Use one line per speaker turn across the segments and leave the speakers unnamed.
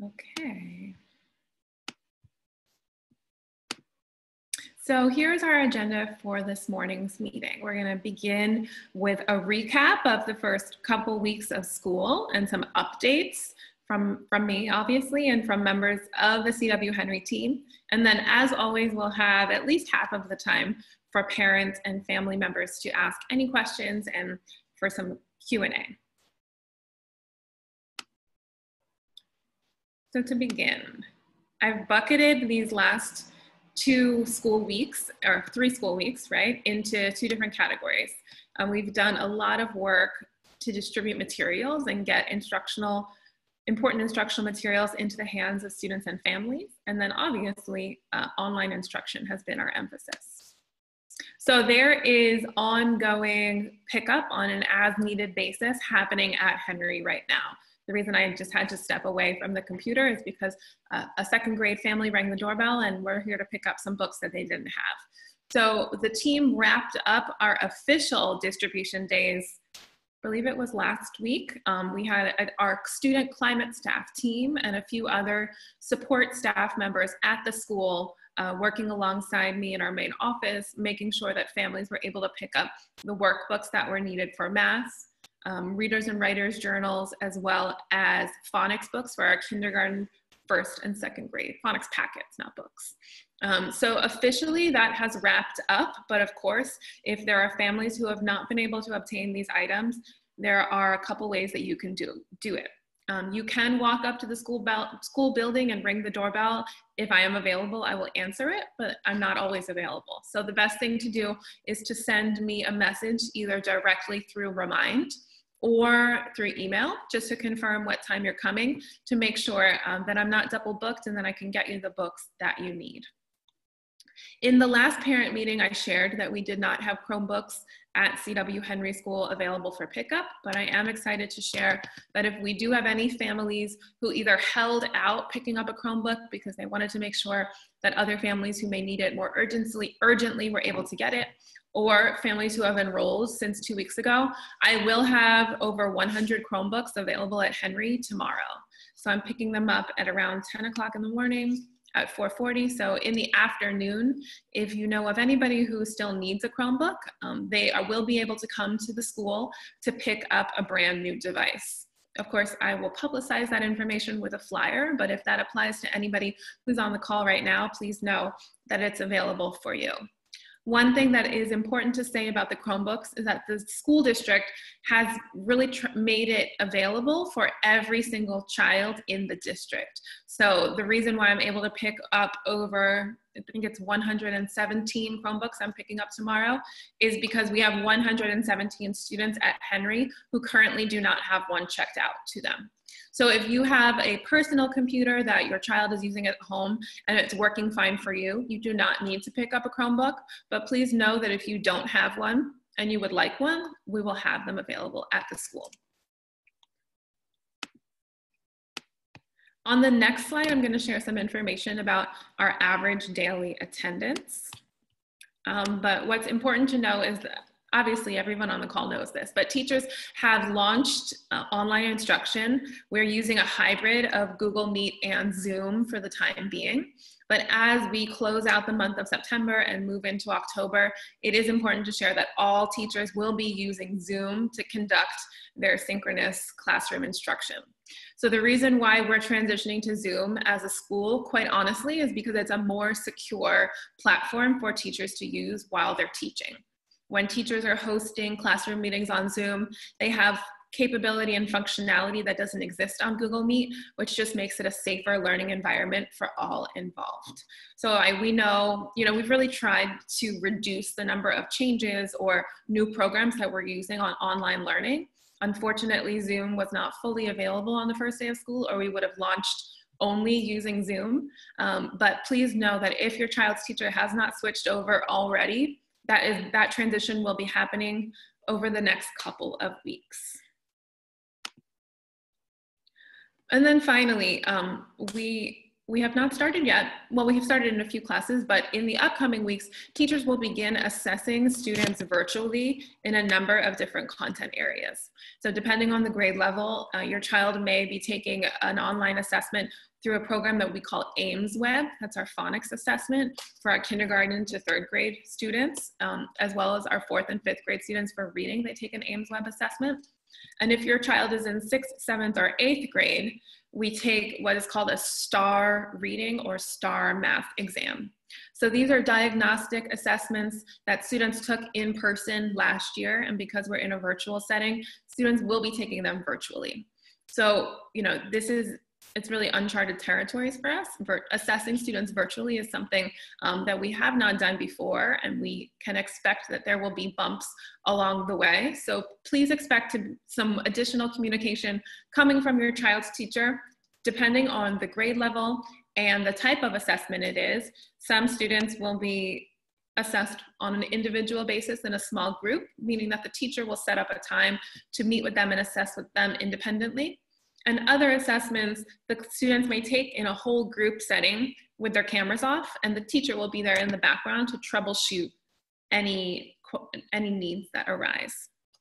Okay. So here's our agenda for this morning's meeting. We're going to begin with a recap of the first couple weeks of school and some updates from me, obviously, and from members of the C.W. Henry team. And then, as always, we'll have at least half of the time for parents and family members to ask any questions and for some Q&A. So to begin, I've bucketed these last 2 school weeks, or 3 school weeks, right, into 2 different categories. We've done a lot of work to distribute materials and get important instructional materials into the hands of students and families. And then obviously, online instruction has been our emphasis. So there is ongoing pickup on an as-needed basis happening at Henry right now. The reason I just had to step away from the computer is because a 2nd grade family rang the doorbell and we're here to pick up some books that they didn't have. So the team wrapped up our official distribution days, I believe it was last week. We had our student climate staff team and a few other support staff members at the school working alongside me in our main office, making sure that families were able to pick up the workbooks that were needed for math, readers and writers journals, as well as phonics books for our kindergarten, 1st and 2nd grade, phonics packets, not books. So officially that has wrapped up, but of course, if there are families who have not been able to obtain these items, there are a couple ways that you can do it. You can walk up to the school building and ring the doorbell. If I am available, I will answer it, but I'm not always available. So the best thing to do is to send me a message either directly through Remind or through email, just to confirm what time you're coming, to make sure that I'm not double booked and then I can get you the books that you need. In the last parent meeting, I shared that we did not have Chromebooks at C.W. Henry School available for pickup, but I am excited to share that if we do have any families who either held out picking up a Chromebook because they wanted to make sure that other families who may need it more urgently were able to get it, or families who have enrolled since 2 weeks ago, I will have over 100 Chromebooks available at Henry tomorrow. So I'm picking them up at around 10 o'clock in the morning at 4:40. So in the afternoon, if you know of anybody who still needs a Chromebook, they will be able to come to the school to pick up a brand new device. Of course, I will publicize that information with a flyer, but if that applies to anybody who's on the call right now, please know that it's available for you. One thing that is important to say about the Chromebooks is that the school district has really made it available for every single child in the district. So the reason why I'm able to pick up over, I think it's 117 Chromebooks I'm picking up tomorrow, is because we have 117 students at Henry who currently do not have one checked out to them. So if you have a personal computer that your child is using at home and it's working fine for you, you do not need to pick up a Chromebook, but please know that if you don't have one and you would like one, we will have them available at the school. On the next slide, I'm going to share some information about our average daily attendance. But what's important to know is that obviously everyone on the call knows this, but teachers have launched online instruction. We're using a hybrid of Google Meet and Zoom for the time being. But as we close out the month of September and move into October, it is important to share that all teachers will be using Zoom to conduct their synchronous classroom instruction. So the reason why we're transitioning to Zoom as a school, quite honestly, is because it's a more secure platform for teachers to use while they're teaching. When teachers are hosting classroom meetings on Zoom, they have capability and functionality that doesn't exist on Google Meet, which just makes it a safer learning environment for all involved. So we know, we've really tried to reduce the number of changes or new programs that we're using on online learning. Unfortunately, Zoom was not fully available on the first day of school, or we would have launched only using Zoom. But please know that if your child's teacher has not switched over already, that transition will be happening over the next couple of weeks. And then finally, we we have not started yet. Well, we have started in a few classes, but in the upcoming weeks, teachers will begin assessing students virtually in a number of different content areas. So depending on the grade level, your child may be taking an online assessment through a program that we call AIMSweb. That's our phonics assessment for our kindergarten to third grade students, as well as our fourth and fifth grade students for reading. They take an AIMSweb assessment. And if your child is in 6th, 7th, or 8th grade, we take what is called a STAR reading or STAR math exam. So these are diagnostic assessments that students took in person last year, and because we're in a virtual setting, students will be taking them virtually. So, you know, it's really uncharted territories for us. Assessing students virtually is something that we have not done before, and we can expect that there will be bumps along the way. So please expect some additional communication coming from your child's teacher, depending on the grade level and the type of assessment it is. Some students will be assessed on an individual basis in a small group, meaning that the teacher will set up a time to meet with them and assess with them independently. And other assessments, the students may take in a whole group setting with their cameras off, and the teacher will be there in the background to troubleshoot any needs that arise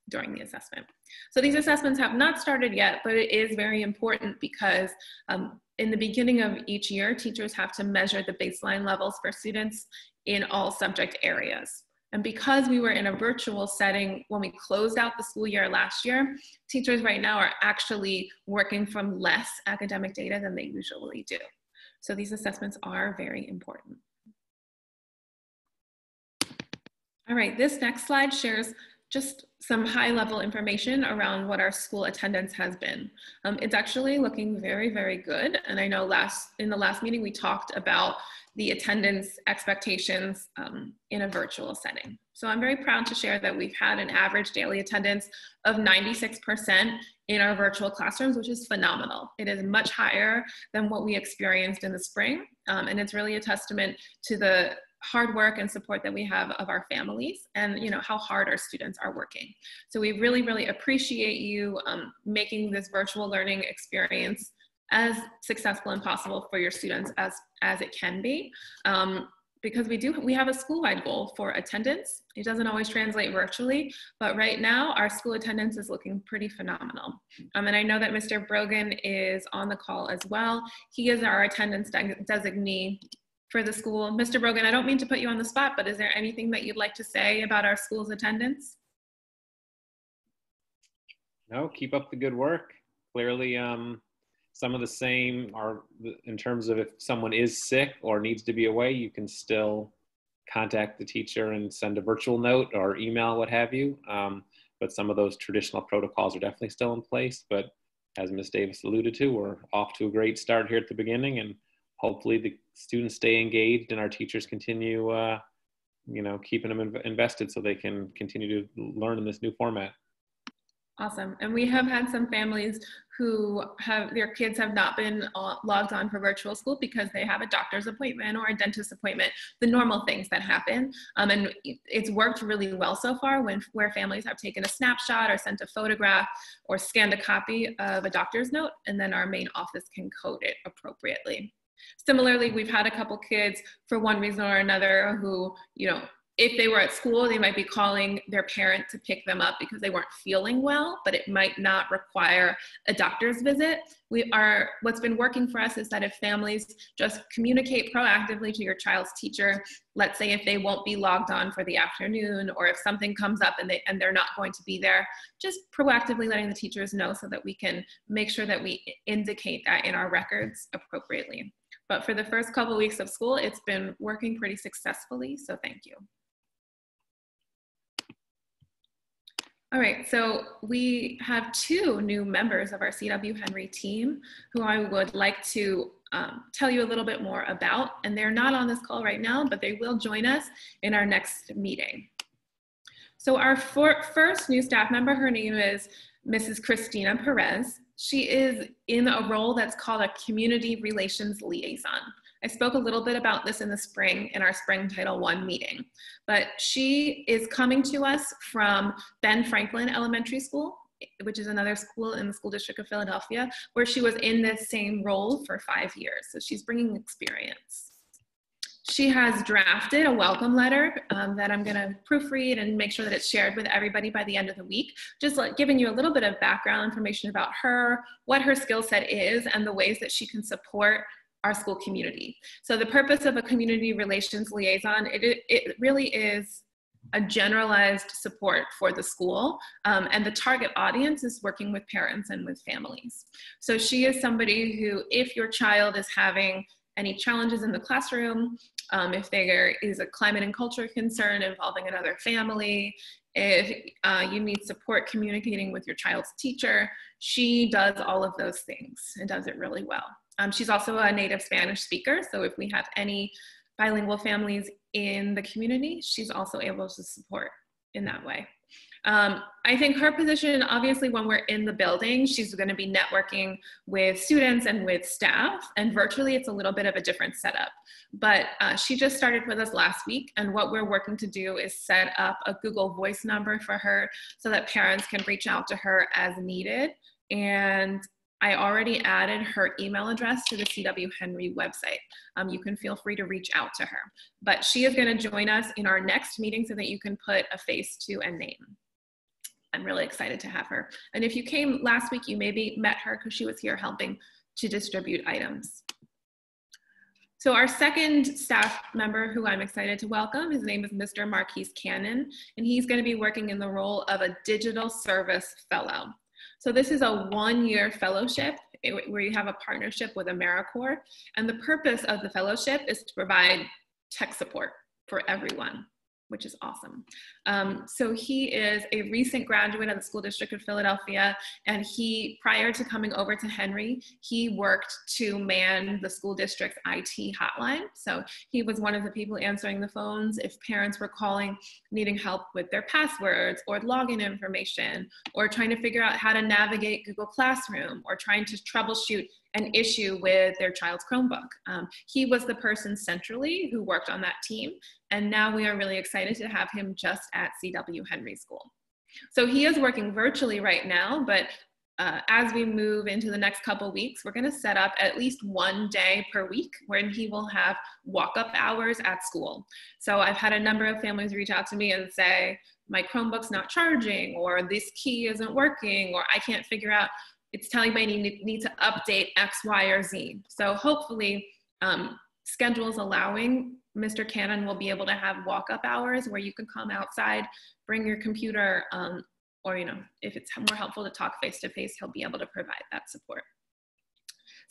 during the assessment. So these assessments have not started yet, but it is very important because in the beginning of each year, teachers have to measure the baseline levels for students in all subject areas. And because we were in a virtual setting when we closed out the school year last year, teachers right now are actually working from less academic data than they usually do. So these assessments are very important. All right, this next slide shares just some high-level information around what our school attendance has been. It's actually looking very, very good. And I know in the last meeting, we talked about the attendance expectations in a virtual setting. So I'm very proud to share that we've had an average daily attendance of 96% in our virtual classrooms, which is phenomenal. It is much higher than what we experienced in the spring. And it's really a testament to the hard work and support that we have of our families, and how hard our students are working. So we really, really appreciate you making this virtual learning experience as successful and possible for your students as it can be. Because we have a school-wide goal for attendance. It doesn't always translate virtually, but right now our school attendance is looking pretty phenomenal. And I know that Mr. Brogan is on the call as well. He is our attendance designee for the school. Mr. Brogan, I don't mean to put you on the spot, but is there anything that you'd like to say about our school's attendance?
No, keep up the good work. Clearly, some of the same are in terms of if someone is sick or needs to be away, you can still contact the teacher and send a virtual note or email, what have you. But some of those traditional protocols are definitely still in place. But as Ms. Davis alluded to, we're off to a great start here at the beginning, and hopefully the students stay engaged and our teachers continue, keeping them invested so they can continue to learn in this new format.
Awesome. And we have had some families who their kids have not been logged on for virtual school because they have a doctor's appointment or a dentist appointment, the normal things that happen. And it's worked really well so far where families have taken a snapshot or sent a photograph or scanned a copy of a doctor's note, and then our main office can code it appropriately. Similarly, we've had a couple kids for one reason or another who, if they were at school, they might be calling their parent to pick them up because they weren't feeling well, but it might not require a doctor's visit. What's been working for us is that if families just communicate proactively to your child's teacher, let's say if they won't be logged on for the afternoon, or if something comes up and they're not going to be there, just proactively letting the teachers know so that we can make sure that we indicate that in our records appropriately. But for the first couple of weeks of school, it's been working pretty successfully, so thank you. All right, so we have 2 new members of our C.W. Henry team who I would like to tell you a little bit more about, and they're not on this call right now, but they will join us in our next meeting. So our first new staff member, her name is Mrs. Christina Perez. She is in a role that's called a community relations liaison. I spoke a little bit about this in the spring in our spring Title I meeting, but she is coming to us from Ben Franklin Elementary School. which is another school in the School District of Philadelphia, where she was in this same role for 5 years. So she's bringing experience. She has drafted a welcome letter that I'm gonna proofread and make sure that it's shared with everybody by the end of the week, just like giving you a little bit of background information about her, what her skill set is, and the ways that she can support our school community. So the purpose of a community relations liaison, it really is a generalized support for the school, and the target audience is working with parents and with families. So she is somebody who, if your child is having any challenges in the classroom, if there is a climate and culture concern involving another family, if you need support communicating with your child's teacher, she does all of those things and does it really well. She's also a native Spanish speaker, so if we have any bilingual families in the community, she's also able to support in that way. I think her position, obviously when we're in the building, she's going to be networking with students and with staff, and virtually it's a little bit of a different setup. But she just started with us last week, and what we're working to do is set up a Google Voice number for her so that parents can reach out to her as needed. And I already added her email address to the CW Henry website. You can feel free to reach out to her. But she is going to join us in our next meeting so that you can put a face to a name. I'm really excited to have her. And if you came last week, you maybe met her because she was here helping to distribute items. So our second staff member who I'm excited to welcome, his name is Mr. Marquise Cannon, and he's going to be working in the role of a digital service fellow. So this is a 1-year fellowship where you have a partnership with AmeriCorps, and the purpose of the fellowship is to provide tech support for everyone, which is awesome. So he is a recent graduate of the School District of Philadelphia, and he, prior to coming over to Henry, he worked to man the school district's IT hotline. So he was one of the people answering the phones if parents were calling, needing help with their passwords or login information, or trying to figure out how to navigate Google Classroom, or trying to troubleshoot an issue with their child's Chromebook. He was the person centrally who worked on that team, and now we are really excited to have him just at CW Henry School. So he is working virtually right now, but as we move into the next couple weeks, we're gonna set up at least 1 day per week when he will have walk-up hours at school. So I've had a number of families reach out to me and say, my Chromebook's not charging, or this key isn't working, or I can't figure out, it's telling me I need to update X, Y, or Z. So hopefully, schedules allowing, Mr. Cannon will be able to have walk-up hours where you can come outside, bring your computer, or if it's more helpful to talk face-to-face, he'll be able to provide that support.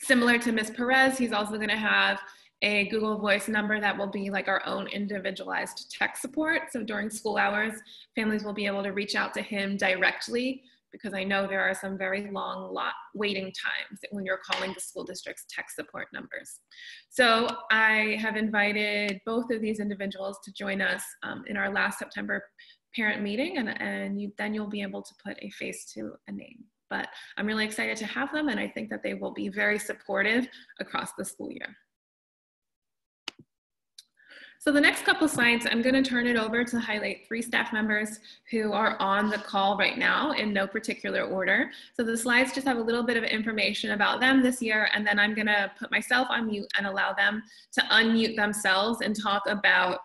Similar to Ms. Perez, he's also gonna have a Google Voice number that will be like our own individualized tech support. So during school hours, families will be able to reach out to him directly, because I know there are some very long waiting times when you're calling the school district's tech support numbers. So I have invited both of these individuals to join us in our last September parent meeting, and then you'll be able to put a face to a name. But I'm really excited to have them, and I think that they will be very supportive across the school year. So the next couple slides, I'm going to turn it over to highlight 3 staff members who are on the call right now in no particular order. So the slides just have a little bit of information about them this year, and then I'm going to put myself on mute and allow them to unmute themselves and talk about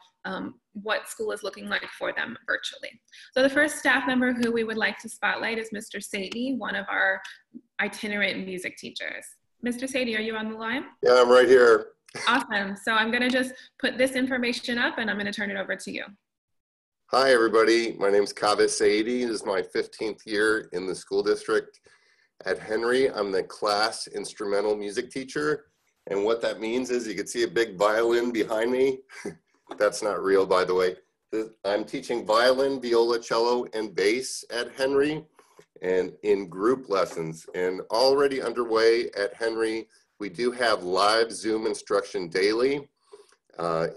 what school is looking like for them virtually. So the first staff member who we would like to spotlight is Mr. Sadie, one of our itinerant music teachers. Mr. Sadie, are you on the line?
Yeah, I'm right here.
Awesome. So I'm going to just put this information up, and I'm going to turn it over to you.
Hi, everybody. My name is Kaveh Saidi. This is my 15th year in the school district at Henry. I'm the class instrumental music teacher. And what that means is you can see a big violin behind me. That's not real, by the way. I'm teaching violin, viola, cello, and bass at Henry, and in group lessons. And already underway at Henry, we do have live Zoom instruction daily.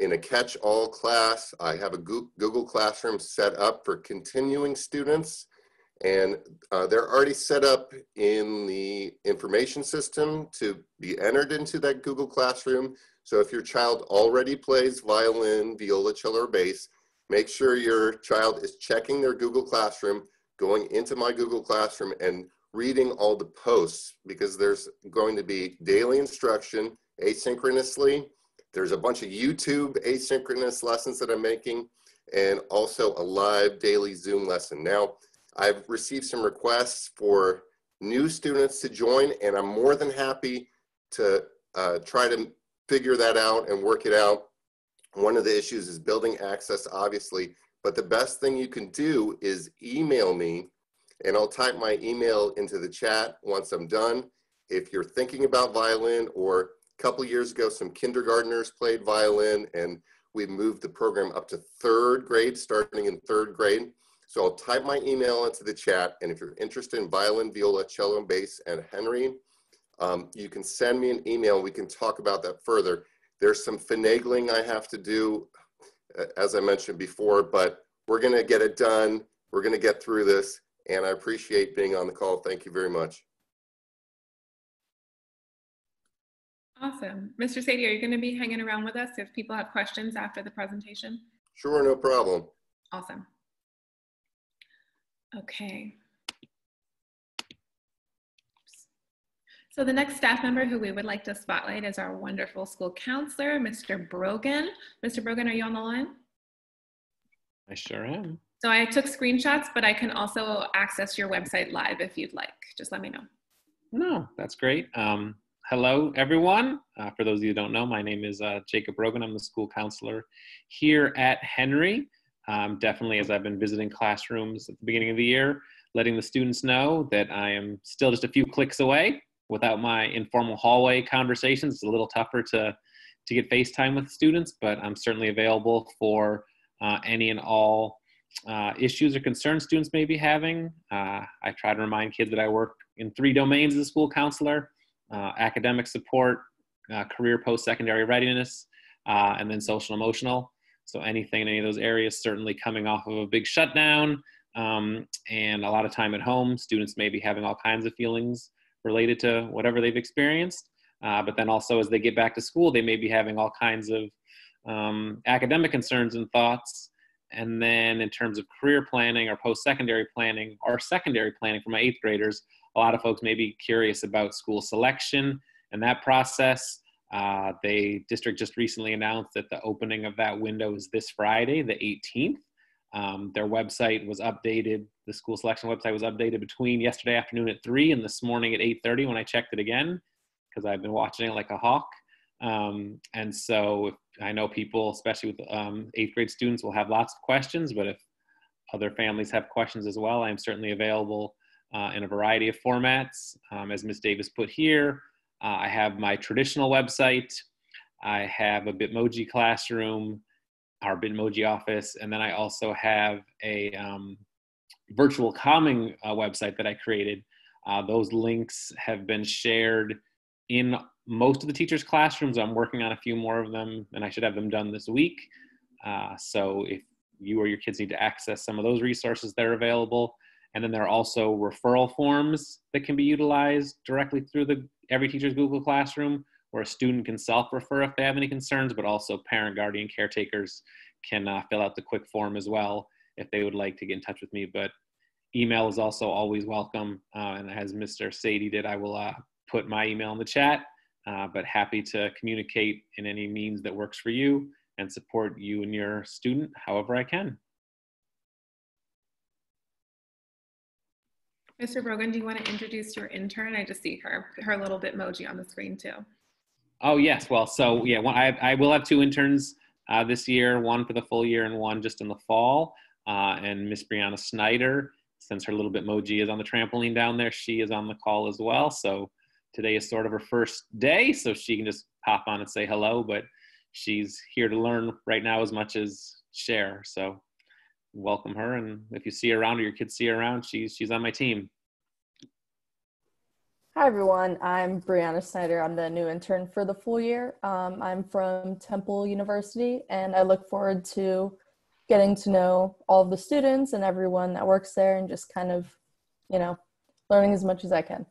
In a catch-all class, I have a Google Classroom set up for continuing students, and they're already set up in the information system to be entered into that Google Classroom. So if your child already plays violin, viola, cello, or bass, make sure your child is checking their Google Classroom going into my Google Classroom and reading all the posts, because there's going to be daily instruction asynchronously. There's a bunch of YouTube asynchronous lessons that I'm making, and also a live daily Zoom lesson. Now, I've received some requests for new students to join, and I'm more than happy to try to figure that out and work it out. One of the issues is building access, obviously, but the best thing you can do is email me, and I'll type my email into the chat once I'm done. If you're thinking about violin, or a couple years ago, some kindergartners played violin, and we moved the program up to 3rd grade, starting in 3rd grade. So I'll type my email into the chat, and if you're interested in violin, viola, cello, and bass at Henry, you can send me an email. We can talk about that further. There's some finagling I have to do, as I mentioned before, but we're gonna get it done. We're gonna get through this, and I appreciate being on the call. Thank you very much.
Awesome. Mr. Sadie, are you going to be hanging around with us if people have questions after the presentation?
Sure, no problem.
Awesome. Okay. So the next staff member who we would like to spotlight is our wonderful school counselor, Mr. Brogan. Mr. Brogan, are you on the line?
I sure am.
So I took screenshots, but I can also access your website live if you'd like. Just let me know.
No, that's great. Hello, everyone. For those of you who don't know, my name is Jacob Brogan. I'm the school counselor here at Henry. Definitely, as I've been visiting classrooms at the beginning of the year, letting the students know that I am still just a few clicks away. Without my informal hallway conversations, it's a little tougher to get FaceTime with students, but I'm certainly available for any and all issues or concerns students may be having. I try to remind kids that I work in 3 domains as a school counselor: academic support, career post-secondary readiness, and then social emotional. So anything in any of those areas, certainly coming off of a big shutdown and a lot of time at home, students may be having all kinds of feelings related to whatever they've experienced. But then also as they get back to school, they may be having all kinds of academic concerns and thoughts. And then in terms of career planning or post-secondary planning or secondary planning for my 8th graders, a lot of folks may be curious about school selection and that process. The district just recently announced that the opening of that window is this Friday, the 18th. Their website was updated. The school selection website was updated between yesterday afternoon at 3 and this morning at 8:30 when I checked it again, because I've been watching it like a hawk. And so I know people, especially with 8th grade students, will have lots of questions, but if other families have questions as well, I'm certainly available in a variety of formats. As Ms. Davis put here, I have my traditional website, I have a Bitmoji classroom, our Bitmoji office, and then I also have a virtual calming website that I created. Those links have been shared in most of the teachers' classrooms. I'm working on a few more of them, and I should have them done this week. So if you or your kids need to access some of those resources, they're available. And then there are also referral forms that can be utilized directly through Every Teacher's Google Classroom, where a student can self-refer if they have any concerns, but also parent, guardian, caretakers can fill out the quick form as well if they would like to get in touch with me. But email is also always welcome. And as Mr. Sadie did, I will put my email in the chat, but happy to communicate in any means that works for you and support you and your student however I can.
Mr. Brogan, do you want to introduce your intern? I just see her little Bitmoji on the screen too.
Oh, yes. Well, so yeah, I will have 2 interns this year, one for the full year and one just in the fall. And Miss Brianna Snyder, since her little Bitmoji is on the trampoline down there, she is on the call as well. So today is sort of her first day, so she can just pop on and say hello, but she's here to learn right now as much as share. So welcome her, and if you see her around or your kids see her around, she's on my team.
Hi everyone, I'm Brianna Snyder. I'm the new intern for the full year. I'm from Temple University, and I look forward to getting to know all of the students and everyone that works there and just kind of, learning as much as I can.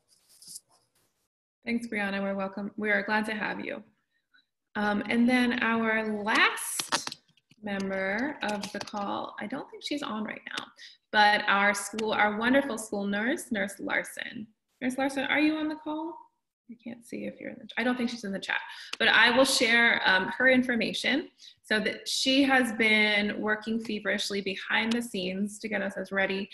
Thanks, Brianna. We are glad to have you. And then our last member of the call. I don't think she's on right now, but our wonderful school nurse, Nurse Larson. Nurse Larson, are you on the call? I can't see if you're in the, I don't think she's in the chat, but I will share her information so that she has been working feverishly behind the scenes to get us as ready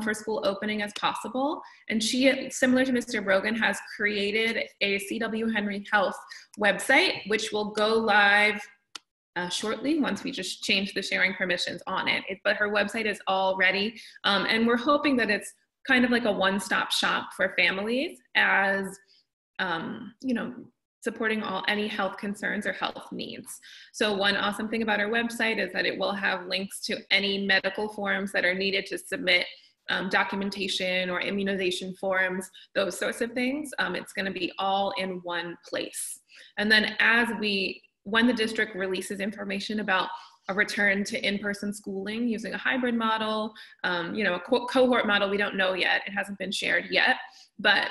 for school opening as possible. And she, similar to Mr. Brogan, has created a CW Henry Health website, which will go live shortly once we just change the sharing permissions on it. But her website is all ready. And we're hoping that it's kind of like a one-stop shop for families as you know, supporting any health concerns or health needs. So one awesome thing about our website is that it will have links to any medical forms that are needed to submit documentation or immunization forms, those sorts of things. It's going to be all in one place. And then when the district releases information about a return to in-person schooling using a hybrid model, you know, a cohort model, we don't know yet. It hasn't been shared yet. But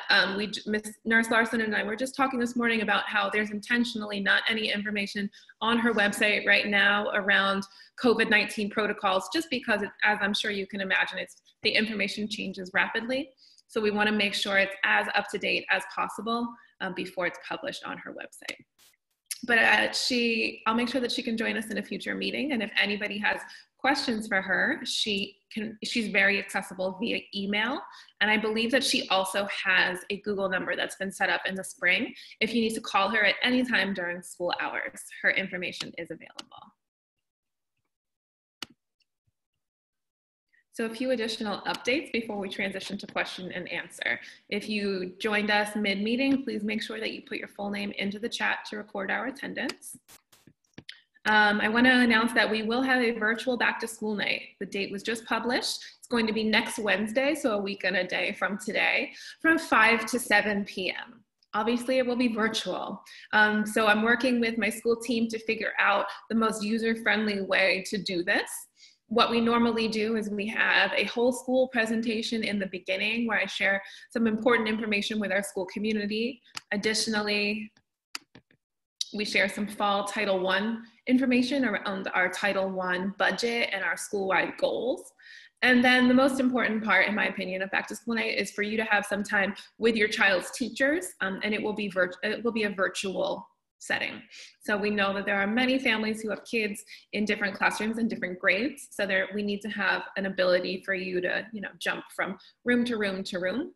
Nurse Larson and I were just talking this morning about how there's intentionally not any information on her website right now around COVID-19 protocols, just because, as I'm sure you can imagine, the information changes rapidly. So we want to make sure it's as up to date as possible before it's published on her website. But I'll make sure that she can join us in a future meeting. And if anybody has questions for her, she's very accessible via email. And I believe that she also has a Google number that's been set up in the spring. If you need to call her at any time during school hours, her information is available. So a few additional updates before we transition to question and answer. If you joined us mid-meeting, please make sure that you put your full name into the chat to record our attendance. I want to announce that we will have a virtual back to school night. The date was just published. It's going to be next Wednesday, so a week and a day from today, from 5 to 7 p.m. Obviously, it will be virtual. So I'm working with my school team to figure out the most user-friendly way to do this. What we normally do is we have a whole school presentation in the beginning where I share some important information with our school community. Additionally, we share some fall Title I information around our Title I budget and our school-wide goals. And then the most important part, in my opinion, of Back to School Night is for you to have some time with your child's teachers, and it will be a virtual setting. So we know that there are many families who have kids in different classrooms and different grades. So we need to have an ability for you to, you know, jump from room to room to room.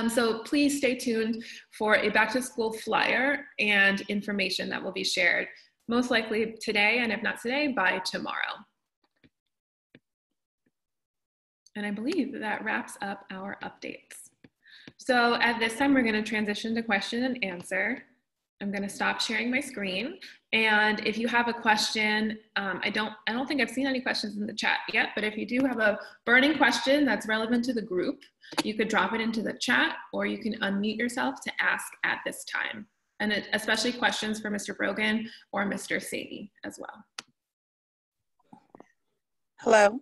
So please stay tuned for a back to school flyer and information that will be shared most likely today, and if not today, by tomorrow. And I believe that wraps up our updates. So at this time, we're going to transition to question and answer. I'm going to stop sharing my screen. And if you have a question, I don't think I've seen any questions in the chat yet, but if you do have a burning question that's relevant to the group, you could drop it into the chat, or you can unmute yourself to ask at this time. And especially questions for Mr. Brogan or Mr. Sadie as well.
Hello.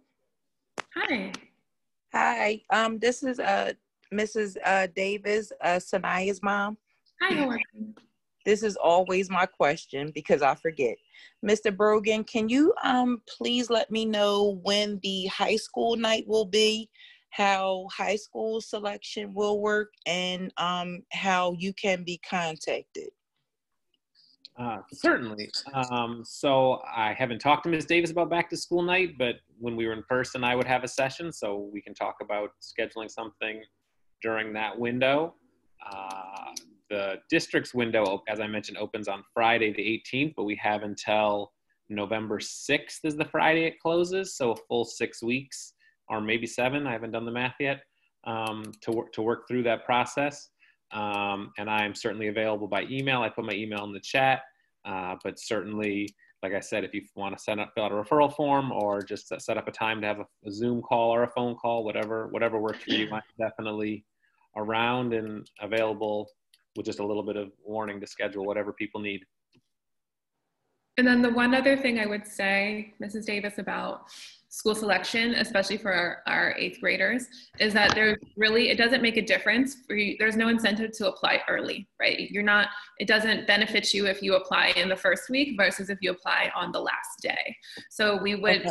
Hi.
Hi. This is Mrs. Davis, Sanaya's mom.
Hi, how are you?
This is always my question because I forget. Mr. Brogan, can you please let me know when the high school night will be, how high school selection will work, and how you can be contacted?
Certainly. So I haven't talked to Ms. Davis about back to school night, but when we were in person, I would have a session, so we can talk about scheduling something during that window. The district's window, as I mentioned, opens on Friday the 18th, but we have until November 6th is the Friday it closes, so a full 6 weeks, or maybe 7, I haven't done the math yet, to work through that process. And I'm certainly available by email. I put my email in the chat, but certainly, like I said, if you want to fill out a referral form or just set up a time to have a Zoom call or a phone call, whatever works for you, I'm definitely around and available with just a little bit of warning to schedule whatever people need.
And then the one other thing I would say, Mrs. Davis, about school selection, especially for our 8th graders, is that it doesn't make a difference for you. There's no incentive to apply early, right? It doesn't benefit you if you apply in the first week versus if you apply on the last day. So we would,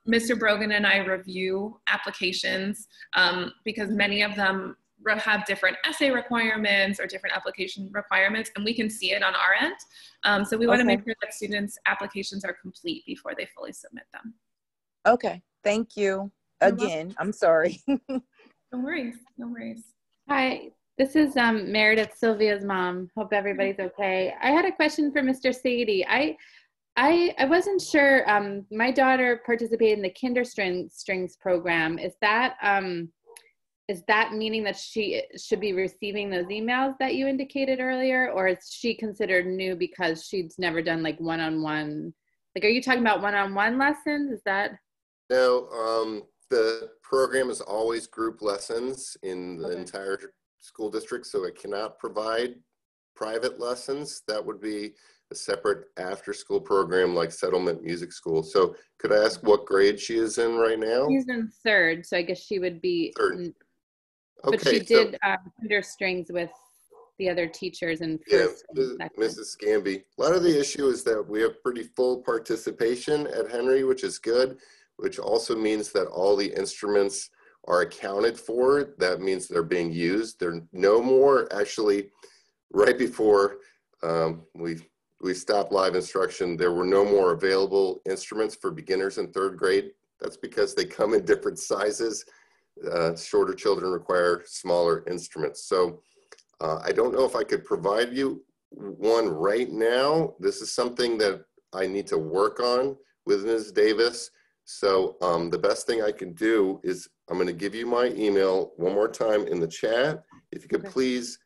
Mr. Brogan and I review applications because many of them have different essay requirements or different application requirements, and we can see it on our end. So we want to make sure that students' applications are complete before they fully submit them.
Okay, thank you. Again, I'm sorry.
No worries, no worries.
Hi, this is Meredith, Sylvia's mom. Hope everybody's okay. I had a question for Mr. Sadie. I wasn't sure, my daughter participated in the Kinderstrings program. Is that meaning that she should be receiving those emails that you indicated earlier, or is she considered new because she's never done like one-on-one? Like, are you talking about one-on-one lessons? Is that?
No, the program is always group lessons in the entire school district, so it cannot provide private lessons. That would be a separate after-school program like Settlement Music School. So could I ask what grade she is in right now?
She's in 3rd, so I guess she would be.
3rd.
But she did Kinderstrings with the other teachers in 1st and 2nd.
Mrs. Scamby. A lot of the issue is that we have pretty full participation at Henry, which is good, which also means that all the instruments are accounted for. That means they're being used. They're no more, actually, right before we stopped live instruction, there were no more available instruments for beginners in 3rd grade. That's because they come in different sizes. Shorter children require smaller instruments. So I don't know if I could provide you one right now. This is something that I need to work on with Ms. Davis. So the best thing I can do is I'm going to give you my email one more time in the chat. If you could please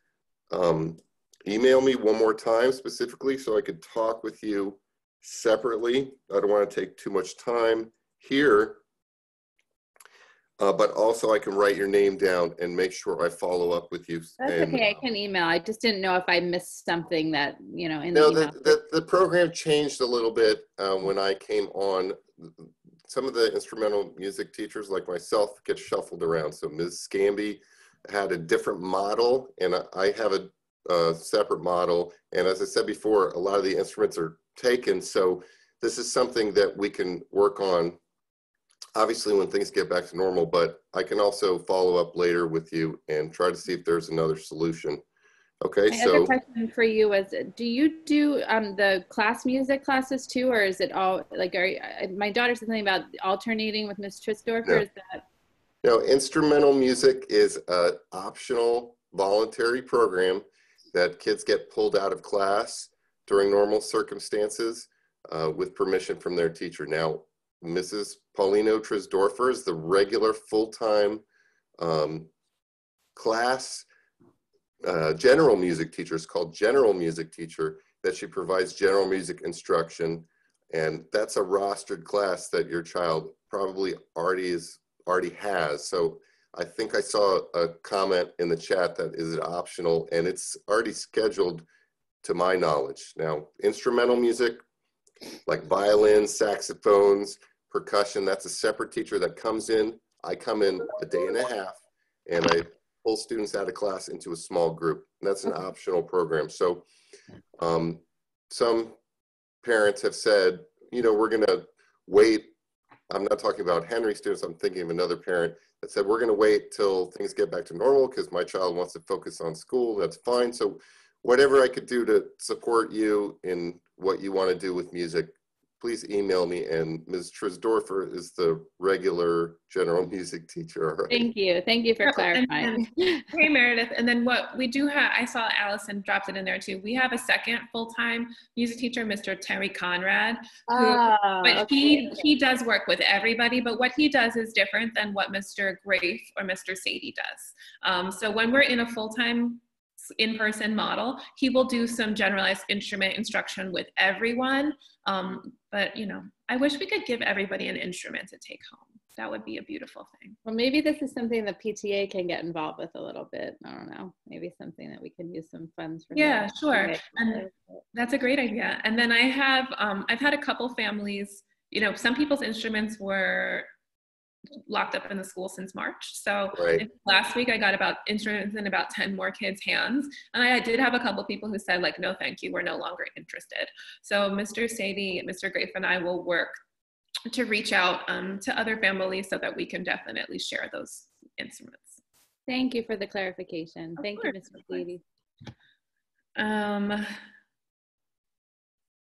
email me one more time specifically so I could talk with you separately. I don't want to take too much time here. But also I can write your name down and make sure I follow up with you.
That's okay, I can email. I just didn't know if I missed something that, you know, in
the
email.
The program changed a little bit when I came on. Some of the instrumental music teachers like myself get shuffled around. So Ms. Scamby had a different model and I have a separate model. And as I said before, a lot of the instruments are taken. So this is something that we can work on obviously when things get back to normal, but I can also follow up later with you and try to see if there's another solution. Okay,
my other question for you was, do you do the class music classes too, or is it all, like, my daughter said something about alternating with Ms. Trisdorfer,
No.
Is that?
No, instrumental music is an optional voluntary program that kids get pulled out of class during normal circumstances with permission from their teacher. Now, Mrs. Paulino Trisdorfer is the regular full-time class general music teacher. It's called general music teacher, that she provides general music instruction. And that's a rostered class that your child probably already has. So I think I saw a comment in the chat that is it optional, and it's already scheduled to my knowledge. Now, instrumental music, like violin, saxophones, percussion, that's a separate teacher that comes in. I come in a day and a half and I pull students out of class into a small group. And that's an optional program. So some parents have said, you know, we're gonna wait. I'm not talking about Henry students, I'm thinking of another parent that said, we're gonna wait till things get back to normal because my child wants to focus on school, that's fine. So whatever I could do to support you in what you want to do with music, please email me. And Ms. Trisdorfer is the regular general music teacher. All right?
Thank you for clarifying.
Hey, Meredith. And then what we do have, I saw Allison dropped it in there too. We have a second full-time music teacher, Mr. Terry Conrad, but he does work with everybody, but what he does is different than what Mr. Grafe or Mr. Sadie does. So when we're in a full-time in-person model, he will do some generalized instrument instruction with everyone. But you know, I wish we could give everybody an instrument to take home. That would be a beautiful thing.
Well, maybe this is something the PTA can get involved with a little bit. I don't know. Maybe something that we can use some funds for.
Yeah, sure. And that's a great idea. And then I have, I've had a couple families, you know, some people's instruments were locked up in the school since March. So
Right.
last week I got about instruments in about 10 more kids' hands. And I did have a couple people who said like, no, thank you, we're no longer interested. So Mr. Sadie, Mr. Grafe and I will work to reach out to other families so that we can definitely share those instruments.
Thank you for the clarification. Thank you, Ms. Sadie.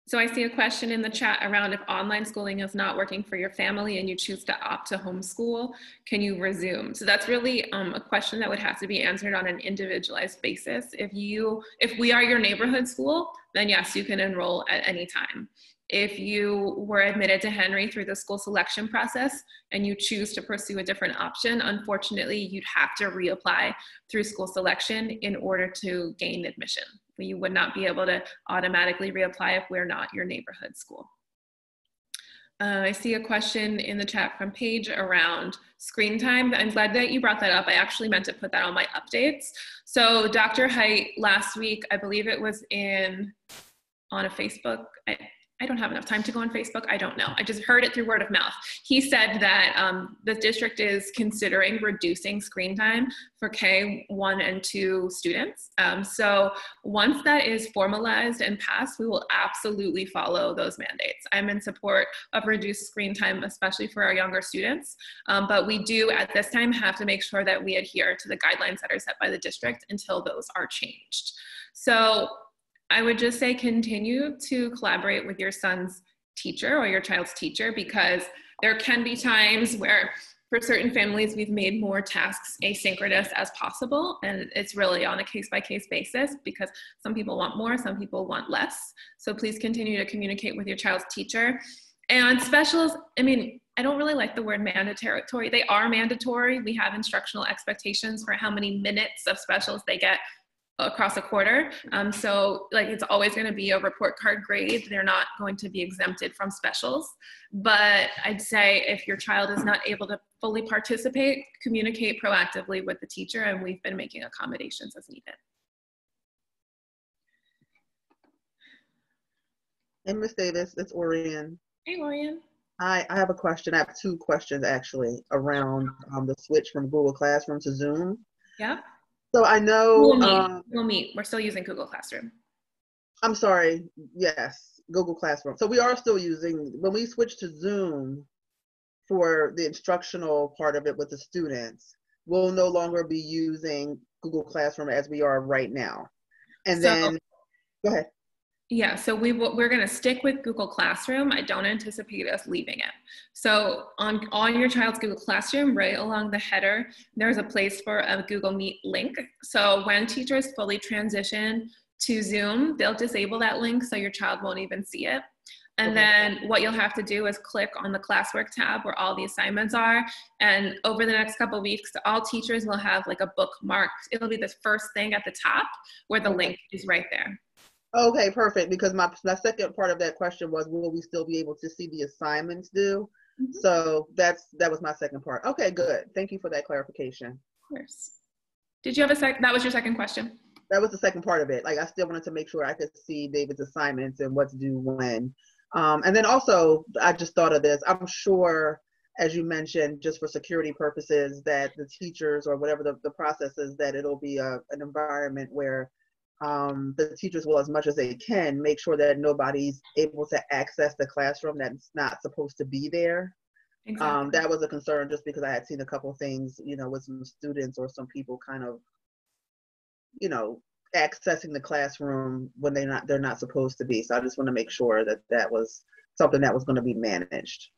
So I see a question in the chat around if online schooling is not working for your family and you choose to opt to homeschool, can you resume? So that's really a question that would have to be answered on an individualized basis. If we are your neighborhood school, then yes, you can enroll at any time. If you were admitted to Henry through the school selection process and you choose to pursue a different option, unfortunately, you'd have to reapply through school selection in order to gain admission. You would not be able to automatically reapply if we're not your neighborhood school. I see a question in the chat from Paige around screen time. I'm glad that you brought that up. I actually meant to put that on my updates. So Dr. Height last week, I believe it was on a Facebook, I don't have enough time to go on Facebook. I don't know. I just heard it through word of mouth. He said that the district is considering reducing screen time for K1 and 2 students. So once that is formalized and passed, we will absolutely follow those mandates. I'm in support of reduced screen time, especially for our younger students. But we do at this time have to make sure that we adhere to the guidelines that are set by the district until those are changed. So I would just say continue to collaborate with your son's teacher or your child's teacher, because there can be times where for certain families we've made more tasks asynchronous as possible, and it's really on a case-by-case basis because some people want more, some people want less. So please continue to communicate with your child's teacher. And specials, I mean, I don't really like the word mandatory. They are mandatory. We have instructional expectations for how many minutes of specials they get across a quarter. So like it's always going to be a report card grade. They're not going to be exempted from specials. But I'd say if your child is not able to fully participate, communicate proactively with the teacher, and we've been making accommodations as needed.
Hey, Ms. Davis, it's Orion.
Hey, Orion.
I have a question. I have 2 questions actually around the switch from Google Classroom to Zoom.
Yeah.
So I know
We'll meet. We're still using Google Classroom.
I'm sorry. Yes, Google Classroom. So we are still using, when we switch to Zoom for the instructional part of it with the students, we'll no longer be using Google Classroom as we are right now. And then, go ahead.
Yeah, so we're going to stick with Google Classroom. I don't anticipate us leaving it. So on your child's Google Classroom, right along the header, there's a place for a Google Meet link. So when teachers fully transition to Zoom, they'll disable that link so your child won't even see it. And then what you'll have to do is click on the classwork tab where all the assignments are. And over the next couple of weeks, all teachers will have like a bookmark. It'll be the first thing at the top where the link is right there.
Okay, perfect. Because my second part of that question was, will we still be able to see the assignments due? Mm-hmm. So that was my second part. Okay, good. Thank you for that clarification.
Of course. Did you have that was your second question?
That was the second part of it. Like I still wanted to make sure I could see David's assignments and what's due when. And then also, I just thought of this. I'm sure, as you mentioned, just for security purposes, that the teachers or whatever the process is, that it'll be an environment where the teachers will, as much as they can, make sure that nobody's able to access the classroom that's not supposed to be there. Exactly. That was a concern just because I had seen a couple of things, with some students or some people kind of, accessing the classroom when they're not supposed to be. So I just want to make sure that was something that was going to be managed.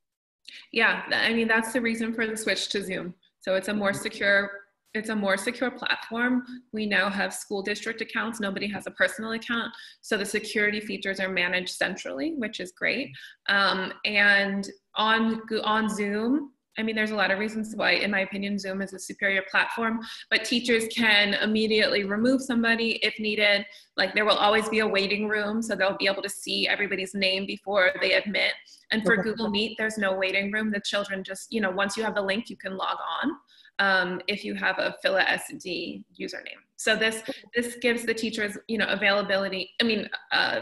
Yeah, I mean, that's the reason for the switch to Zoom. So it's a more secure platform. We now have school district accounts. Nobody has a personal account. So the security features are managed centrally, which is great. And on Zoom, I mean, there's a lot of reasons why, in my opinion, Zoom is a superior platform, but teachers can immediately remove somebody if needed. Like there will always be a waiting room, so they'll be able to see everybody's name before they admit. And for Google Meet, there's no waiting room. The children just, once you have the link, you can log on. if you have a Phila SD username. So this gives the teachers, availability. I mean,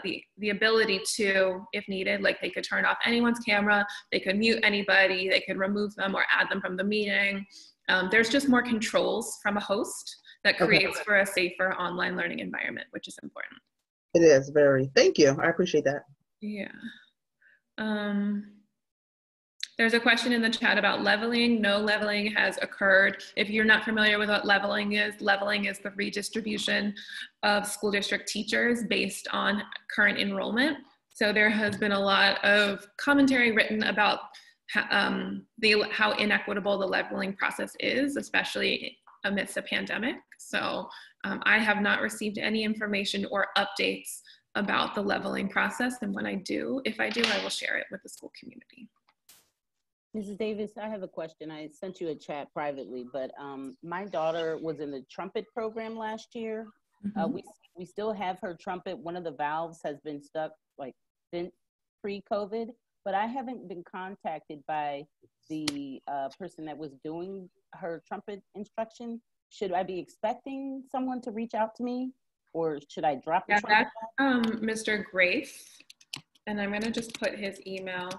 the ability to, if needed, like they could turn off anyone's camera, they could mute anybody, they could remove them or add them from the meeting. There's just more controls from a host that creates for a safer online learning environment, which is important.
It is very. Thank you. I appreciate that.
Yeah. There's a question in the chat about leveling. No leveling has occurred. If you're not familiar with what leveling is the redistribution of school district teachers based on current enrollment. So there has been a lot of commentary written about how inequitable the leveling process is, especially amidst a pandemic. So I have not received any information or updates about the leveling process. And when I do, if I do, I will share it with the school community.
Mrs. Davis, I have a question. I sent you a chat privately, but my daughter was in the trumpet program last year.
Mm-hmm.
We still have her trumpet. One of the valves has been stuck like since pre-COVID, but I haven't been contacted by the person that was doing her trumpet instruction. Should I be expecting someone to reach out to me, or should I drop the trumpet?
That's Mr. Grace, and I'm gonna just put his email.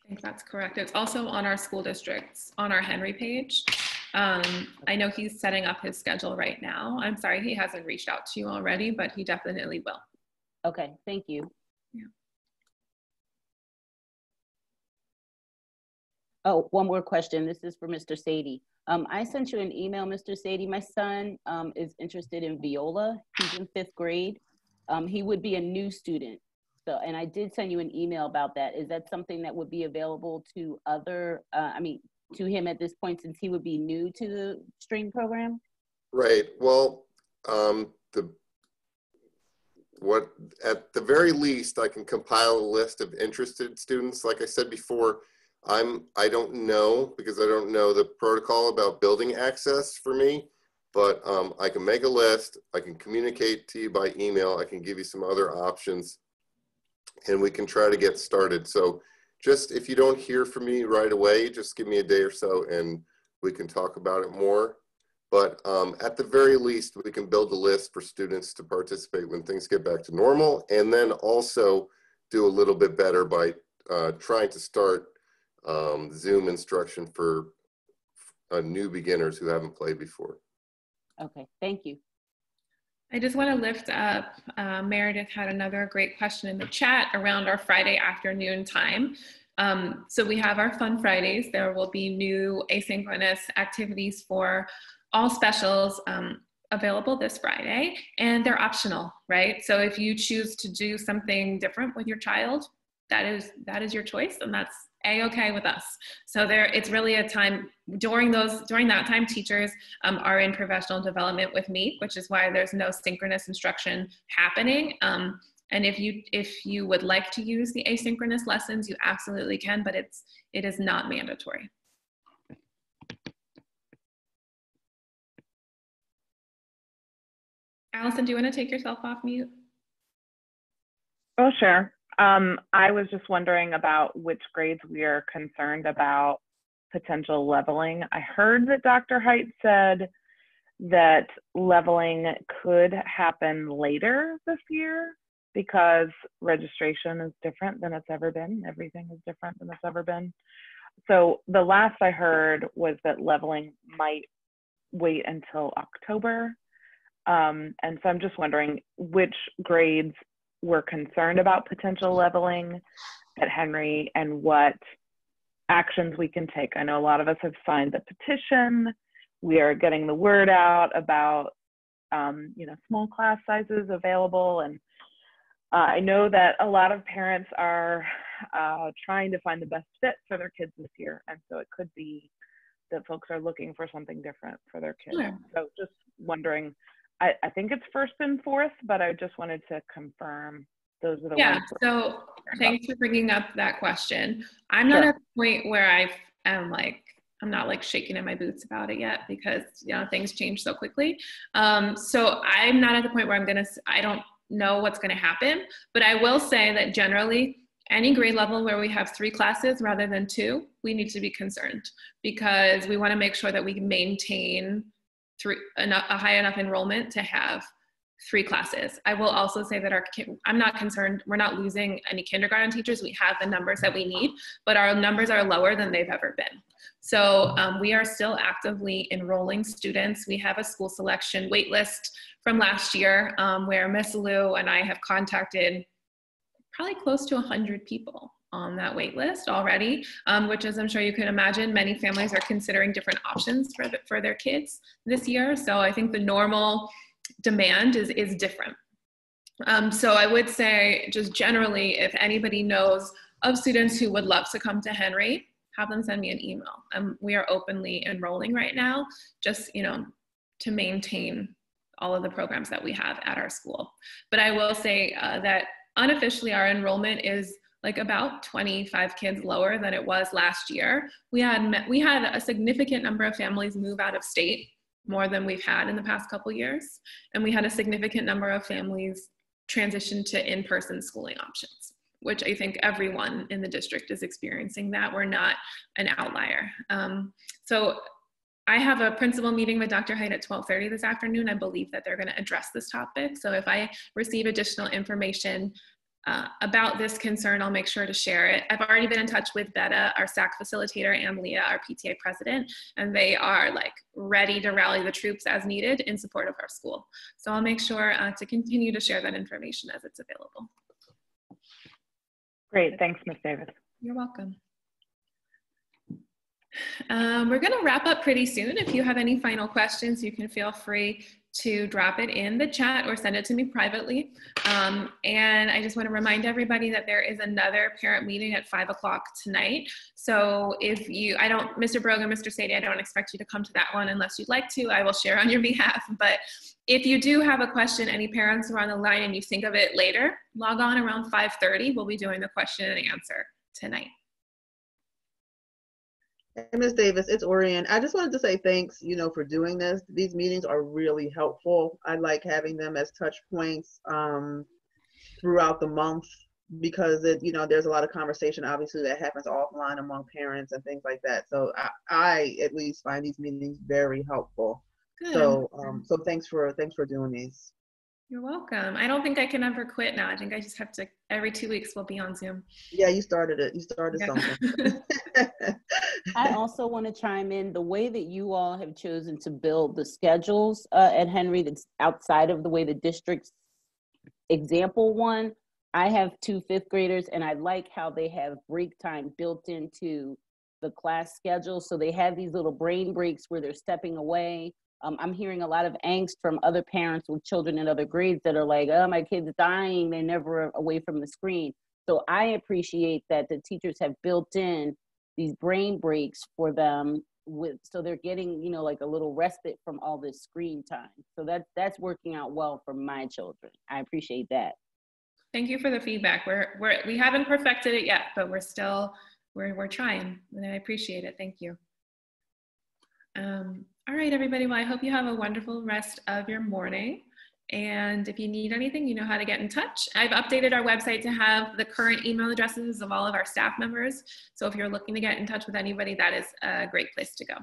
I think that's correct. It's also on our school districts, on our Henry page. I know he's setting up his schedule right now. I'm sorry he hasn't reached out to you already, but he definitely will.
Okay, thank you.
Yeah.
Oh, one more question. This is for Mr. Sadie. I sent you an email, Mr. Sadie. My son is interested in viola. He's in 5th grade. He would be a new student. So, and I did send you an email about that. Is that something that would be available to to him at this point, since he would be new to the string program?
Right. Well, at the very least, I can compile a list of interested students. Like I said before, I don't know, because I don't know the protocol about building access for me, but I can make a list. I can communicate to you by email. I can give you some other options, and we can try to get started. So just, if you don't hear from me right away, just give me a day or so and we can talk about it more. But at the very least, we can build a list for students to participate when things get back to normal, and then also do a little bit better by trying to start Zoom instruction for new beginners who haven't played before.
Okay, thank you.
I just want to lift up, Meredith had another great question in the chat around our Friday afternoon time. So we have our Fun Fridays. There will be new asynchronous activities for all specials available this Friday, and they're optional, right? So if you choose to do something different with your child, that is your choice, and that's A-okay with us. So it's really a time during that time, teachers are in professional development with me, which is why there's no synchronous instruction happening. And if you would like to use the asynchronous lessons, you absolutely can, but it is not mandatory. Allison, do you want to take yourself off mute?
Oh, sure. I was just wondering about which grades we are concerned about potential leveling. I heard that Dr. Height said that leveling could happen later this year because registration is different than it's ever been. Everything is different than it's ever been. So the last I heard was that leveling might wait until October. And so I'm just wondering which grades we're concerned about potential leveling at Henry and what actions we can take. I know a lot of us have signed the petition. We are getting the word out about small class sizes available, and I know that a lot of parents are trying to find the best fit for their kids this year, and so it could be that folks are looking for something different for their kids. Sure. So just wondering, I think it's 1st and 4th, but I just wanted to confirm those are the ones.
Yeah, so thanks for bringing up that question. I'm not at the point where I'm not like shaking in my boots about it yet, because things change so quickly. So I'm not at the point where I don't know what's gonna happen, but I will say that generally any grade level where we have 3 classes rather than 2, we need to be concerned, because we want to make sure that we maintain a high enough enrollment to have 3 classes. I will also say that I'm not concerned, we're not losing any kindergarten teachers. We have the numbers that we need, but our numbers are lower than they've ever been. So we are still actively enrolling students. We have a school selection wait list from last year where Miss Lou and I have contacted probably close to 100 people on that wait list already, which, as I'm sure you can imagine, many families are considering different options for their kids this year. So I think the normal demand is different. So I would say, just generally, if anybody knows of students who would love to come to Henry, have them send me an email. We are openly enrolling right now, just, you know, to maintain all of the programs that we have at our school. But I will say that unofficially our enrollment is like about 25 kids lower than it was last year. We had a significant number of families move out of state, more than we've had in the past couple years. And we had a significant number of families transition to in-person schooling options, which I think everyone in the district is experiencing that. We're not an outlier. So I have a principal meeting with Dr. Height at 12:30 this afternoon. I believe that they're going to address this topic. So if I receive additional information about this concern, I'll make sure to share it. I've already been in touch with Betta, our SAC facilitator, and Leah, our PTA president, and they are like ready to rally the troops as needed in support of our school. So I'll make sure to continue to share that information as it's available.
Great, thanks, Ms. Davis.
You're welcome. We're going to wrap up pretty soon. If you have any final questions, you can feel free to drop it in the chat or send it to me privately. And I just want to remind everybody that there is another parent meeting at 5 o'clock tonight. So if you, Mr. Brogan, Mr. Sadie, I don't expect you to come to that one unless you'd like to. I will share on your behalf. But if you do have a question, any parents who are on the line and you think of it later, log on around 5:30. We'll be doing the question and answer tonight.
Hey, Ms. Davis, it's Orion. I just wanted to say thanks, for doing this. These meetings are really helpful. I like having them as touch points throughout the month, because there's a lot of conversation obviously that happens offline among parents and things like that. So I at least find these meetings very helpful. Good. So thanks for doing these.
You're welcome. I don't think I can ever quit now. I think I just have to, every 2 weeks we'll be on Zoom.
Yeah, you started it. You started something.
I also want to chime in. The way that you all have chosen to build the schedules at Henry, that's outside of the way the district's example one. I have 2 5th graders, and I like how they have break time built into the class schedule. So they have these little brain breaks where they're stepping away. I'm hearing a lot of angst from other parents with children in other grades that are like, oh, my kid's dying. They're never away from the screen. So I appreciate that the teachers have built in these brain breaks for them, so they're getting, like a little respite from all this screen time. So that's working out well for my children. I appreciate that.
Thank you for the feedback. We haven't perfected it yet, but we're trying, and I appreciate it. Thank you. All right, everybody. Well, I hope you have a wonderful rest of your morning. And if you need anything, you know how to get in touch. I've updated our website to have the current email addresses of all of our staff members. So if you're looking to get in touch with anybody, that is a great place to go.